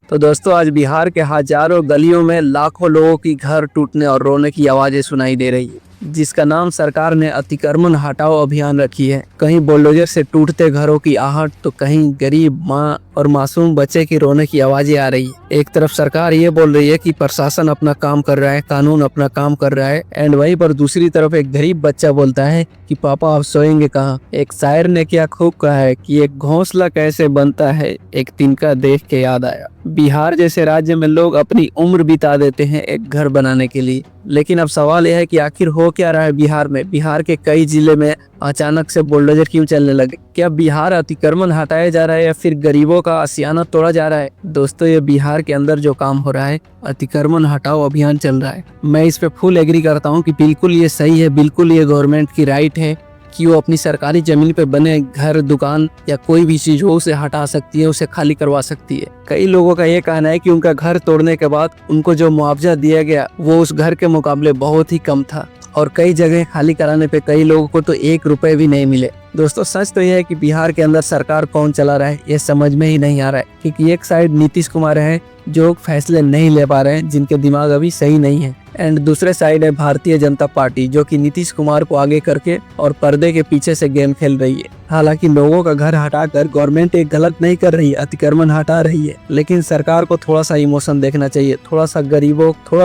तो दोस्तों आज बिहार के हजारों गलियों में लाखों लोगों की घर टूटने और रोने की आवाजें सुनाई दे रही है, जिसका नाम सरकार ने अतिक्रमण हटाओ अभियान रखी है। कहीं बुलडोजर से टूटते घरों की आहट तो कहीं गरीब माँ और मासूम बच्चे की रोने की आवाजें आ रही है। एक तरफ सरकार ये बोल रही है कि प्रशासन अपना काम कर रहा है, कानून अपना काम कर रहा है, एंड वहीं पर दूसरी तरफ एक गरीब बच्चा बोलता है कि पापा आप सोएंगे कहाँ। एक शायर ने क्या खूब कहा है कि एक घोंसला कैसे बनता है, एक तिनका देख के याद आया। बिहार जैसे राज्य में लोग अपनी उम्र बिता देते हैं एक घर बनाने के लिए, लेकिन अब सवाल यह है कि आखिर हो क्या रहा है बिहार में। बिहार के कई जिले में अचानक से बुलडोजर क्यों चलने लगे? क्या बिहार अतिक्रमण हटाया जा रहा है या फिर गरीबों का आशियाना तोड़ा जा रहा है? दोस्तों ये बिहार के अंदर जो काम हो रहा है, अतिक्रमण हटाओ अभियान चल रहा है, मैं इस पे फुल एग्री करता हूँ कि बिल्कुल ये सही है, बिल्कुल ये गवर्नमेंट की राइट है कि वो अपनी सरकारी जमीन पे बने घर, दुकान या कोई भी चीज हो उसे हटा सकती है, उसे खाली करवा सकती है। कई लोगों का ये कहना है कि उनका घर तोड़ने के बाद उनको जो मुआवजा दिया गया वो उस घर के मुकाबले बहुत ही कम था, और कई जगह खाली कराने पे कई लोगों को तो 1 रुपए भी नहीं मिले। दोस्तों सच तो यह है कि बिहार के अंदर सरकार कौन चला रहा है ये समझ में ही नहीं आ रहा है, क्योंकि एक साइड नीतीश कुमार है जो फैसले नहीं ले पा रहे हैं, जिनके दिमाग अभी सही नहीं है, एंड दूसरे साइड है भारतीय जनता पार्टी जो कि नीतीश कुमार को आगे करके और पर्दे के पीछे से गेम खेल रही है। हालांकि लोगों का घर हटाकर गवर्नमेंट एक गलत नहीं कर रही है, अतिक्रमण हटा रही है, लेकिन सरकार को थोड़ा सा इमोशन देखना चाहिए, थोड़ा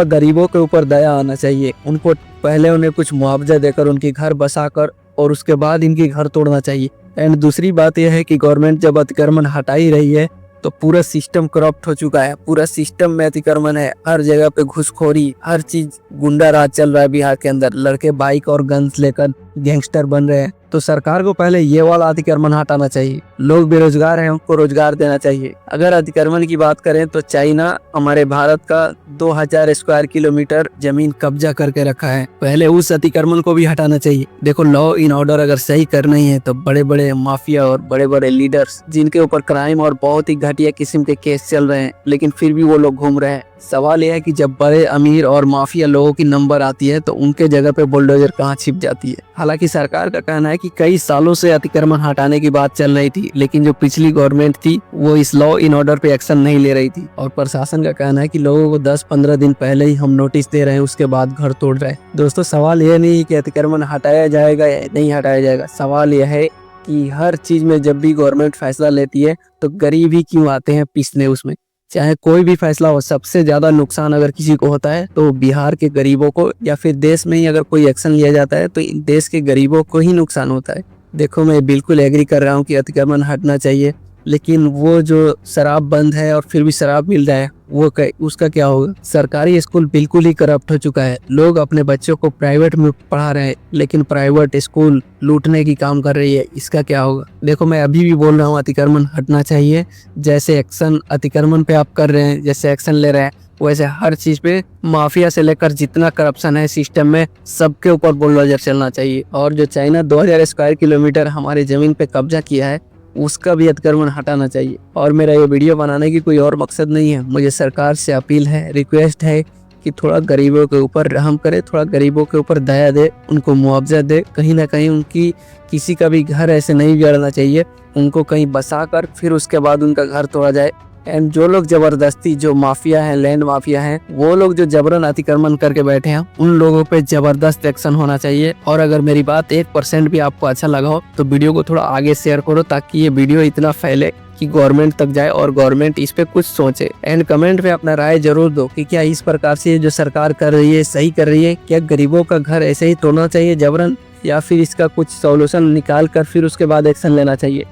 गरीबों के ऊपर दया आना चाहिए। उनको पहले उन्हें कुछ मुआवजा देकर उनके घर बसाकर और उसके बाद इनकी घर तोड़ना चाहिए। एंड दूसरी बात यह है कि गवर्नमेंट जब अतिक्रमण हटा ही रही है तो पूरा सिस्टम करप्ट हो चुका है, पूरा सिस्टम में अतिक्रमण है, हर जगह पे घुसखोरी, हर चीज गुंडा राज चल रहा है बिहार के अंदर। लड़के बाइक और गन्स लेकर गैंगस्टर बन रहे हैं, तो सरकार को पहले ये वाला अतिक्रमण हटाना चाहिए। लोग बेरोजगार हैं, उनको रोजगार देना चाहिए। अगर अतिक्रमण की बात करें तो चाइना हमारे भारत का 2000 स्क्वायर किलोमीटर जमीन कब्जा करके रखा है, पहले उस अतिक्रमण को भी हटाना चाहिए। देखो लॉ इन ऑर्डर अगर सही करना ही है तो बड़े बड़े माफिया और बड़े बड़े लीडर्स जिनके ऊपर क्राइम और बहुत ही घटिया किस्म के केस चल रहे हैं, लेकिन फिर भी वो लोग घूम रहे हैं। सवाल यह है कि जब बड़े अमीर और माफिया लोगों की नंबर आती है तो उनके जगह पे बुलडोजर कहाँ छिप जाती है। हालांकि सरकार का कहना है कि कई सालों से अतिक्रमण हटाने की बात चल रही थी, लेकिन जो पिछली गवर्नमेंट थी वो इस लॉ इन ऑर्डर पे एक्शन नहीं ले रही थी, और प्रशासन का कहना है कि लोगों को 10-15 दिन पहले ही हम नोटिस दे रहे हैं, उसके बाद घर तोड़ रहे हैं। दोस्तों सवाल यह नहीं है कि अतिक्रमण हटाया जाएगा या नहीं हटाया जाएगा, सवाल यह है कि हर चीज में जब भी गवर्नमेंट फैसला लेती है तो गरीब ही क्यों आते हैं पीसने उसमें। चाहे कोई भी फैसला हो, सबसे ज्यादा नुकसान अगर किसी को होता है तो बिहार के गरीबों को, या फिर देश में ही अगर कोई एक्शन लिया जाता है तो देश के गरीबों को ही नुकसान होता है। देखो मैं बिल्कुल एग्री कर रहा हूँ कि अतिक्रमण हटना चाहिए, लेकिन वो जो शराब बंद है और फिर भी शराब मिल रहा है वो उसका क्या होगा? सरकारी स्कूल बिल्कुल ही करप्ट हो चुका है, लोग अपने बच्चों को प्राइवेट में पढ़ा रहे हैं, लेकिन प्राइवेट स्कूल लूटने की काम कर रही है, इसका क्या होगा? देखो मैं अभी भी बोल रहा हूँ अतिक्रमण हटना चाहिए। जैसे एक्शन अतिक्रमण पे आप कर रहे हैं, जैसे एक्शन ले रहे हैं, वैसे हर चीज पे माफिया से लेकर जितना करप्शन है सिस्टम में सबके ऊपर बुलडोजर चलना चाहिए। और जो चाइना 2000 स्क्वायर किलोमीटर हमारे जमीन पे कब्जा किया है उसका भी अतिक्रमण हटाना चाहिए। और मेरा ये वीडियो बनाने की कोई और मकसद नहीं है, मुझे सरकार से अपील है, रिक्वेस्ट है कि थोड़ा गरीबों के ऊपर रहम करे, थोड़ा गरीबों के ऊपर दया दे, उनको मुआवजा दे। कहीं ना कहीं उनकी किसी का भी घर ऐसे नहीं बिगाड़ना चाहिए, उनको कहीं बसा कर फिर उसके बाद उनका घर तोड़ा जाए। एंड जो लोग जबरदस्ती, जो माफिया हैं, लैंड माफिया हैं, वो लोग जो जबरन अतिक्रमण करके बैठे हैं, उन लोगों पे जबरदस्त एक्शन होना चाहिए। और अगर मेरी बात 1% भी आपको अच्छा लगा हो तो वीडियो को थोड़ा आगे शेयर करो, ताकि ये वीडियो इतना फैले कि गवर्नमेंट तक जाए और गवर्नमेंट इस पे कुछ सोचे। एंड कमेंट पे अपना राय जरूर दो कि क्या इस प्रकार से जो सरकार कर रही है सही कर रही है? क्या गरीबों का घर ऐसे ही तोड़ना चाहिए जबरन, या फिर इसका कुछ सॉल्यूशन निकाल कर फिर उसके बाद एक्शन लेना चाहिए?